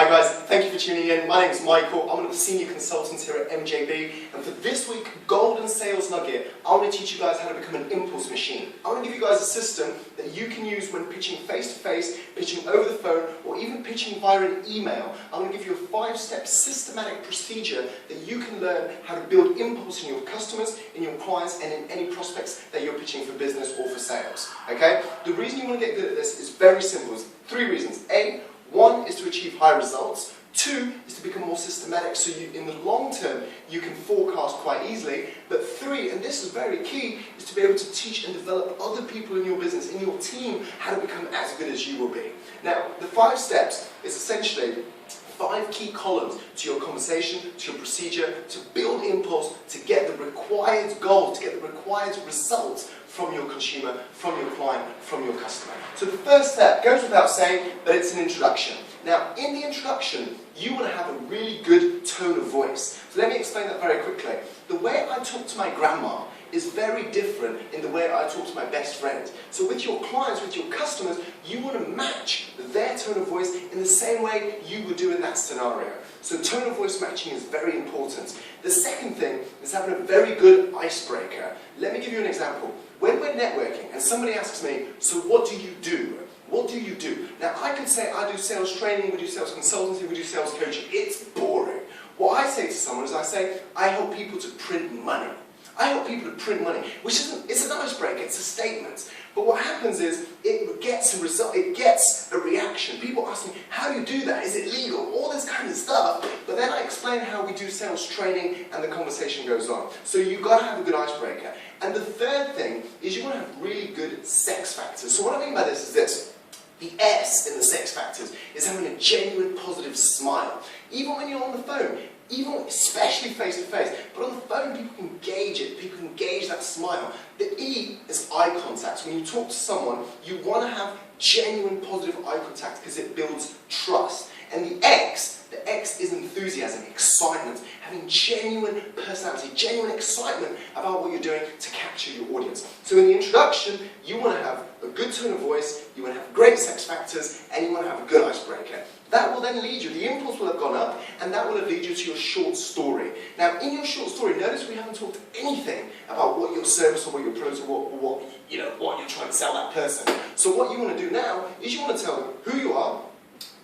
Hi guys, thank you for tuning in. My name is Michael. I'm one of the senior consultants here at MJB, and for this week, Golden Sales Nugget, I want to teach you guys how to become an impulse machine. I want to give you guys a system that you can use when pitching face-to-face, pitching over the phone, or even pitching via an email. I'm going to give you a 5-step systematic procedure that you can learn how to build impulse in your customers, in your clients, and in any prospects that you're pitching for business or for sales. Okay? The reason you want to get good at this is very simple. It's 3 reasons. One is to achieve high results. 2 is to become more systematic so you, in the long term, you can forecast quite easily. But 3, and this is very key, is to be able to teach and develop other people in your business, in your team, how to become as good as you will be. Now, the 5 steps is essentially 5 key columns to your conversation, to your procedure, to build impulse, to get the required goals, to get the required results from your consumer, from your client, from your customer. So the first step goes without saying, but it's an introduction. Now, in the introduction, you want to have a really good tone of voice. So let me explain that very quickly. The way I talk to my grandma is very different in the way I talk to my best friend. So with your clients, with your customers, you want to match their tone of voice in the same way you would do in that scenario. So tone of voice matching is very important. The second thing is having a very good icebreaker. Let me give you an example. When we're networking and somebody asks me, so what do you do? What do you do? Now I can say I do sales training, we do sales consultancy, we do sales coaching. It's boring. What I say to someone is I help people to print money. I help people to print money, which isn't, it's an icebreaker, it's a statement. But what happens is, it gets a result, it gets a reaction. People ask me, how do you do that? Is it legal? All this kind of stuff. But then I explain how we do sales training and the conversation goes on. So you've got to have a good icebreaker. And the third thing is you want to have really good sex factors. So what I mean by this is this. The S in the sex factors is having a genuine positive smile. Even when you're on the phone, especially face-to-face, but on the phone people can gauge it, people can gauge that smile. The E is eye contact. When you talk to someone, you want to have genuine positive eye contact because it builds trust. And the X is enthusiasm, excitement, having genuine personality, genuine excitement about what you're doing to capture your audience. So in the introduction, you want to have a good tone of voice, you want to have great sex factors, and you want to have a good icebreaker. That will then lead you, the impulse will have gone up, and that will have lead you to your short story. Now, in your short story, notice we haven't talked anything about what your service or what your product or what you're trying to sell that person. So what you want to do now is you want to tell them who you are,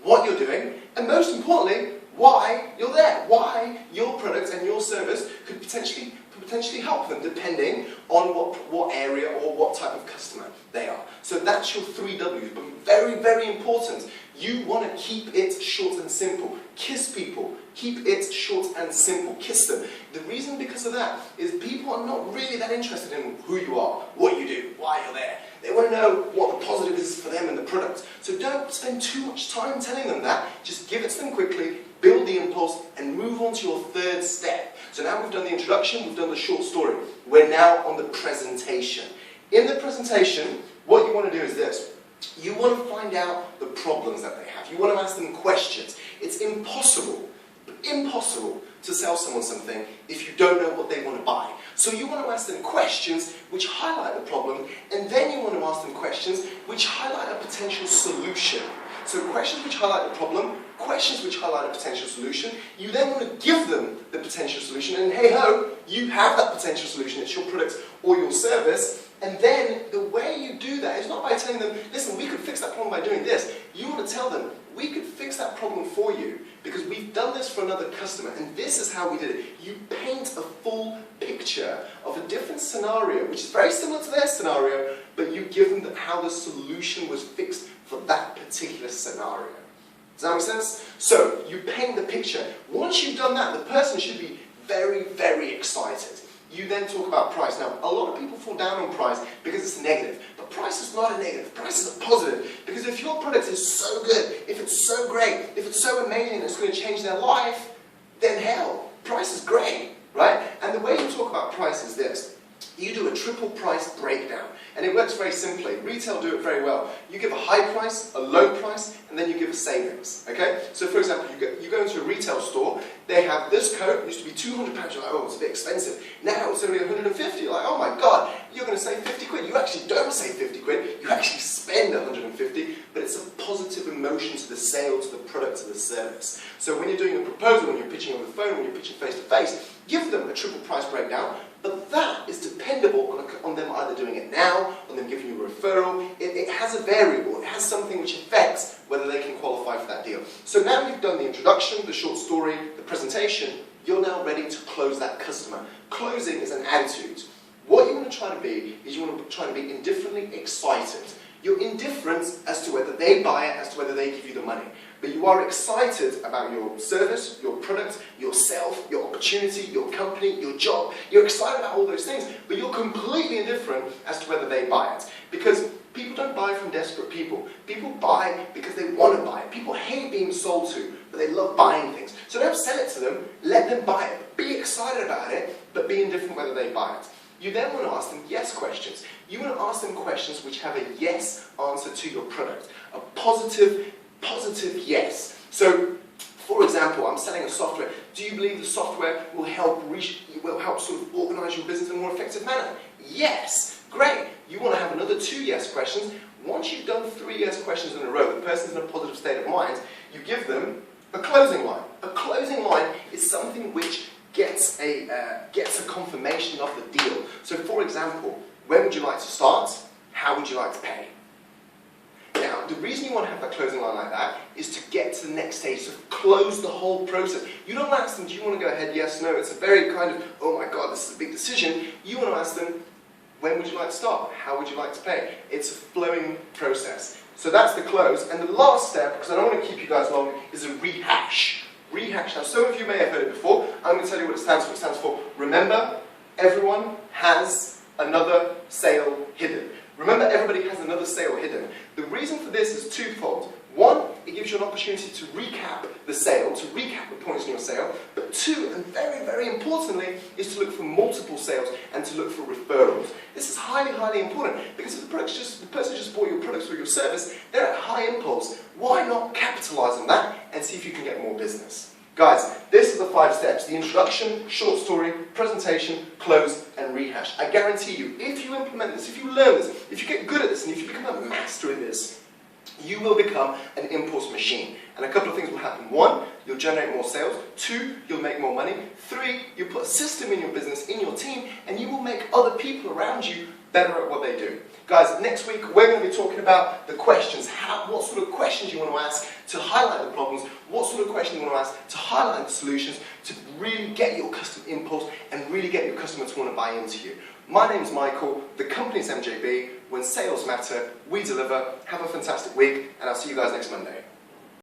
what you're doing, and most importantly, why you're there, why your product and your service could potentially help them, depending on what area or what type of customer they are. So that's your 3 W's, but very, very important. You want to keep it short and simple. Kiss people. Keep it short and simple. Kiss them. The reason because of that is people are not really that interested in who you are, what you do, why you're there. They want to know what the positive is for them and the product. So don't spend too much time telling them that. Just give it to them quickly, build the impulse, and move on to your 3rd step. So now we've done the introduction, we've done the short story. We're now on the presentation. In the presentation, what you want to do is this. You want to find out the problems that they have. You want to ask them questions. It's impossible to sell someone something if you don't know what they want to buy. So you want to ask them questions which highlight the problem, and then you want to ask them questions which highlight a potential solution. So questions which highlight the problem, questions which highlight a potential solution. You then want to give them the potential solution, and hey ho, you have that potential solution. It's your product or your service. And then the way you do that is not by telling them, listen, we could fix that problem by doing this. You want to tell them, we could fix that problem for you because we've done this for another customer, and this is how we did it. You paint a full picture of a different scenario, which is very similar to their scenario, but you give them how the solution was fixed for that particular scenario. Does that make sense? So you paint the picture. Once you've done that, the person should be very, very excited. You then talk about price. Now, a lot of people fall down on price because it's negative. But price is not a negative. Price is a positive. Because if your product is so good, if it's so great, if it's so amazing and it's going to change their life, then hell, price is great, right? And the way you talk about price is this. You do a triple price breakdown. And it works very simply. Retail do it very well. You give a high price, a low price, and then you give a savings. Okay? So for example, you go into a retail store they have this coat, it used to be £200, you're like, oh, it's a bit expensive. Now it's only 150, you're like, oh my God, you're going to save 50 quid. You actually don't save 50 quid, you actually spend 150, but it's a positive emotion to the sale, to the product, to the service. So when you're doing a proposal, when you're pitching over the phone, when you're pitching face to face, give them a triple price breakdown, but that is dependable on them either doing it now, on them giving you a referral. It has a variable, it has something which affects whether they can qualify for that deal. So now you've done the introduction, the short story, the presentation, you're now ready to close that customer. Closing is an attitude. What you want to try to be is you want to try to be indifferently excited. You're indifferent as to whether they buy it, as to whether they give you the money. But you are excited about your service, your product, yourself, your opportunity, your company, your job. You're excited about all those things, but you're completely indifferent as to whether they buy it. Because people don't buy from desperate people. People buy because they want to buy it. People hate being sold to, but they love buying things. So don't sell it to them, let them buy it. Be excited about it, but be indifferent whether they buy it. You then want to ask them yes questions. You want to ask them questions which have a yes answer to your product. A positive yes. So, for example, I'm selling a software. Do you believe the software will help sort of organize your business in a more effective manner? Yes. Great. You want to have another 2 yes questions. Once you've done 3 yes questions in a row, the person's in a positive state of mind, you give them a closing line. A closing line is something which gets a confirmation of the deal. So, for example, when would you like to start? How would you like to pay? Now, the reason you want to have that closing line like that is to get to the next stage, to close the whole process. You don't ask them, do you want to go ahead, yes, no? It's a very kind of, oh my God, this is a big decision. You want to ask them, when would you like to start? How would you like to pay? It's a flowing process. So that's the close. And the last step, because I don't want to keep you guys long, is a rehash. Rehash. Now, some of you may have heard it before. I'm going to tell you what it stands for. It stands for, remember, everyone has another sale hidden. Remember, everybody has another sale hidden. The reason for this is twofold. One, it gives you an opportunity to recap the sale, to recap the points in your sale. But 2, and very, very importantly, is to look for multiple sales and to look for referrals. This is highly, highly important because if the person just bought your products or your service, they're at high impulse. Why not capitalize on that and see if you can get more business? Guys, this is the 5 steps. The introduction, short story, presentation, close, and rehash. I guarantee you, if you implement this, if you learn this, if you get good at this, and if you become a master in this, you will become an impulse machine. And a couple of things will happen. 1, you'll generate more sales. 2, you'll make more money. 3, you'll put a system in your business, in your team, and you will make other people around you better at what they do. Guys, next week we're going to be talking about the questions. What sort of questions you want to ask to highlight the problems, what sort of questions you want to ask to highlight the solutions, to really get your customer impulse and really get your customer to want to buy into you. My name's Michael, the company's MJB. When sales matter, we deliver. Have a fantastic week, and I'll see you guys next Monday.